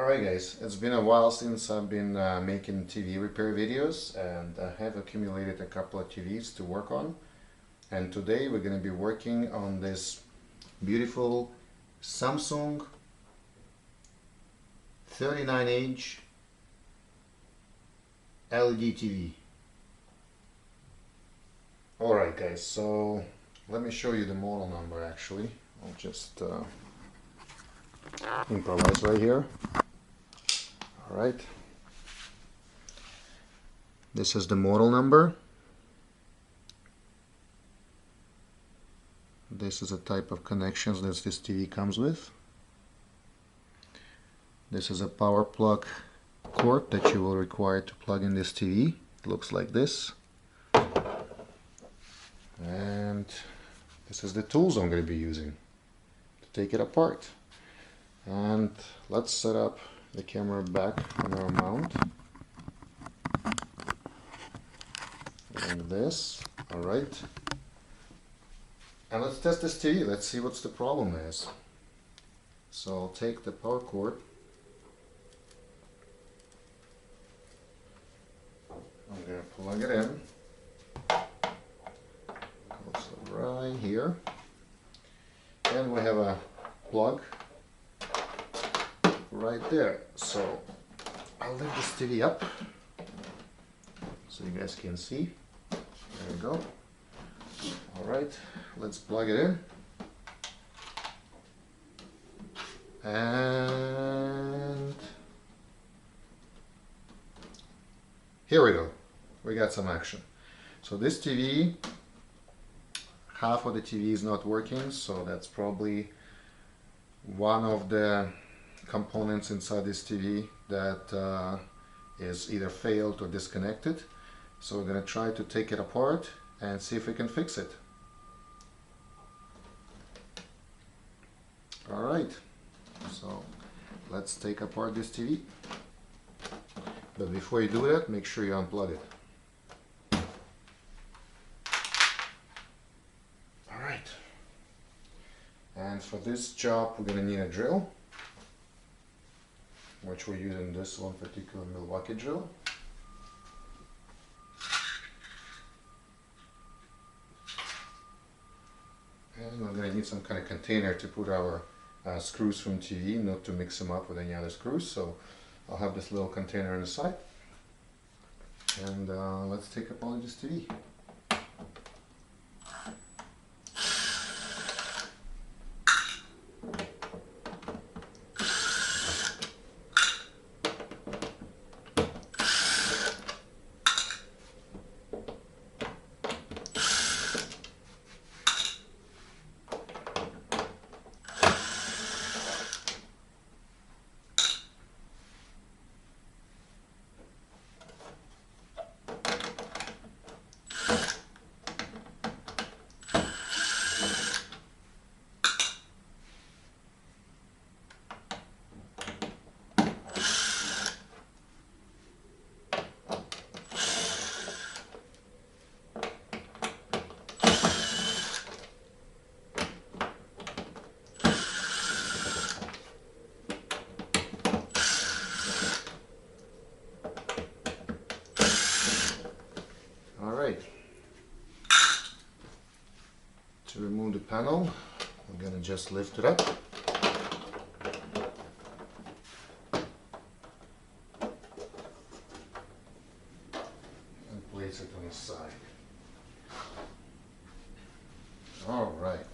Alright guys, it's been a while since I've been making TV repair videos, and I have accumulated a couple of TVs to work on, and today we're going to be working on this beautiful Samsung 39-inch LED TV. Alright guys, so let me show you the model number. Actually, I'll just improvise right here. Alright, this is the model number. This is a type of connections that this TV comes with. This is a power plug cord that you will require to plug in this TV. It looks like this. And this is the tools I'm going to be using to take it apart. And let's set up the camera back on our mount like this. Alright, and let's test this TV. Let's see what's the problem is. So I'll take the power cord, I'm going to plug it in. Goes right here, and we have a plug right there. So I'll lift this TV up so you guys can see. There we go. Alright, let's plug it in. And here we go. We got some action. So this TV, half of the TV is not working, so that's probably one of the components inside this TV that is either failed or disconnected. So we're going to try to take it apart and see if we can fix it. Alright, so let's take apart this TV. But before you do that, make sure you unplug it. Alright, and for this job we're going to need a drill, which we're using this one particular Milwaukee drill. And we're going to need some kind of container to put our screws from TV, not to mix them up with any other screws. So I'll have this little container on the side. And let's take apart this TV. To remove the panel, I'm going to just lift it up and place it on the side. Alright,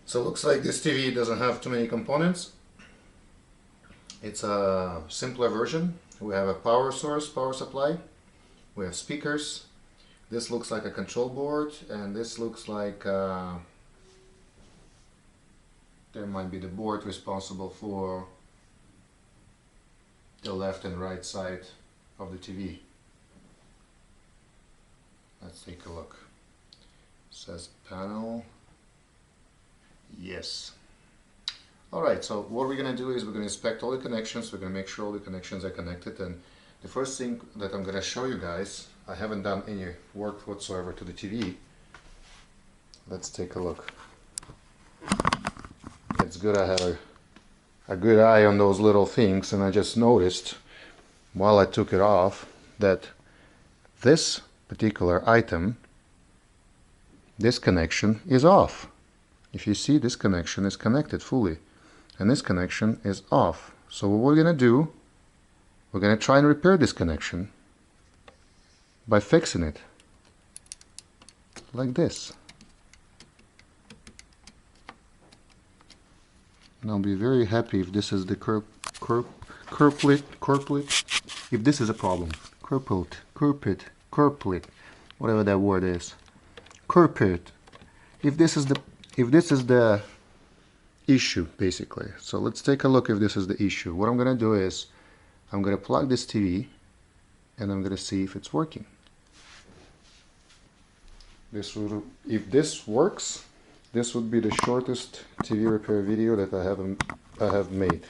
so it looks like this TV doesn't have too many components. It's a simpler version. We have a power source, power supply, we have speakers. This looks like a control board, and this looks like there might be the board responsible for the left and right side of the TV. Let's take a look. It says panel. Yes. Alright, so what we're going to do is we're going to inspect all the connections. We're going to make sure all the connections are connected, and the first thing that I'm going to show you guys, I haven't done any work whatsoever to the TV. Let's take a look. It's good I have a a good eye on those little things, and I just noticed while I took it off that this particular item, this connection is off. If you see, this connection is connected fully and this connection is off. So what we're going to do, we're going to try and repair this connection by fixing it like this. And I'll be very happy if this is the if this is a problem. Curplet, whatever that word is. Curplet. If this is the issue, basically. So let's take a look if this is the issue. What I'm going to do is I'm going to plug this TV and I'm going to see if it's working. If this works, this would be the shortest TV repair video that I have made.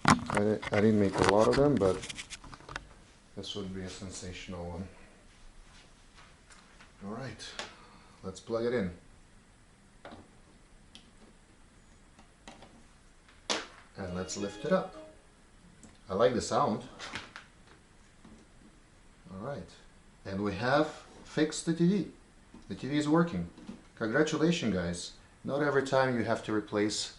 I didn't make a lot of them, but this would be a sensational one. Alright, let's plug it in. And let's lift it up. I like the sound. Alright, and we have fixed the TV. The TV is working. Congratulations, guys. Not every time you have to replace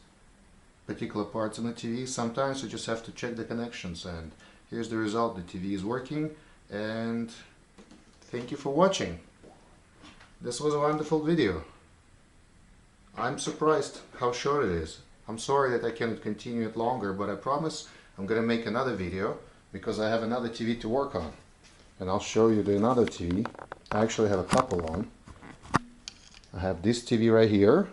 particular parts on the TV. Sometimes you just have to check the connections, and here's the result. The TV is working, and thank you for watching. This was a wonderful video. I'm surprised how short it is. I'm sorry that I cannot continue it longer, but I promise I'm gonna make another video because I have another TV to work on. And I'll show you the another TV. I actually have a couple on. I have this TV right here,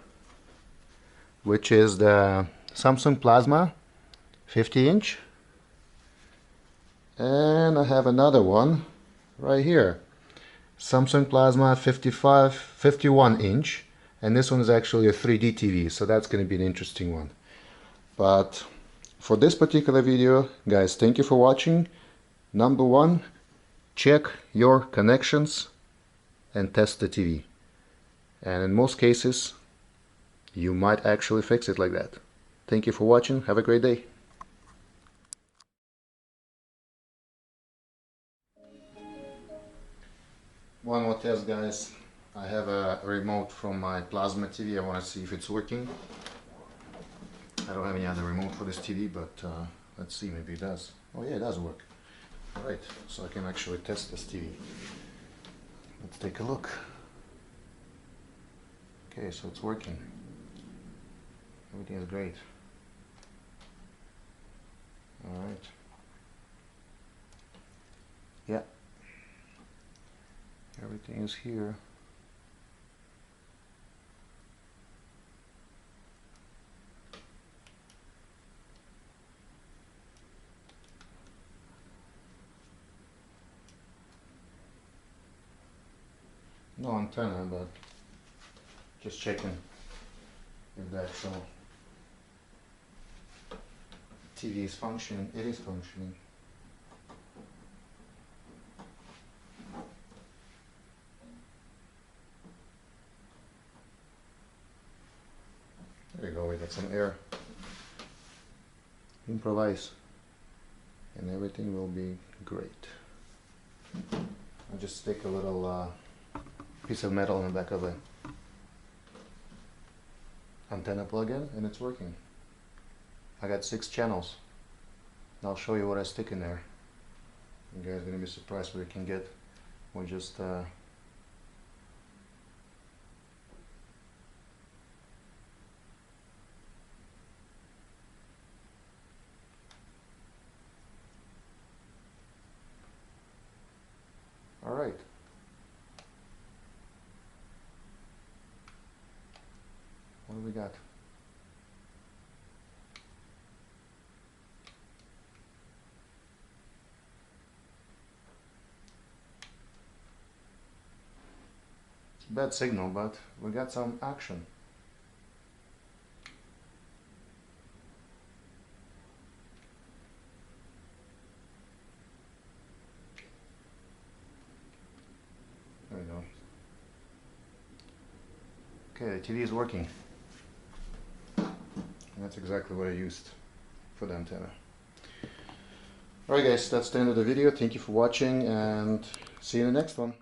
which is the Samsung Plasma 50-inch. And I have another one right here, Samsung Plasma 51-inch. And this one is actually a 3D TV, so that's going to be an interesting one. But for this particular video, guys, thank you for watching. Number one, check your connections and test the TV. And in most cases, you might actually fix it like that. Thank you for watching. Have a great day. One more test, guys. I have a remote from my Plasma TV. I want to see if it's working. I don't have any other remote for this TV, but let's see, maybe it does. Oh yeah, it does work. Alright, so I can actually test this TV. Let's take a look. Okay, so it's working. Everything is great. Alright. Yeah. Everything is here. No antenna, but just checking if the actual TV is functioning. It is functioning. There you go, we got some air. Improvise and everything will be great. I'll just stick a little piece of metal in the back of the antenna plug-in and it's working. I got 6 channels. I'll show you what I stick in there. You guys are gonna be surprised what you can get with just Alright. What do we got? It's a bad signal, but we got some action. There we go. Okay, the TV is working. And that's exactly what I used. for the antenna. Alright guys, that's the end of the video. Thank you for watching and see you in the next one.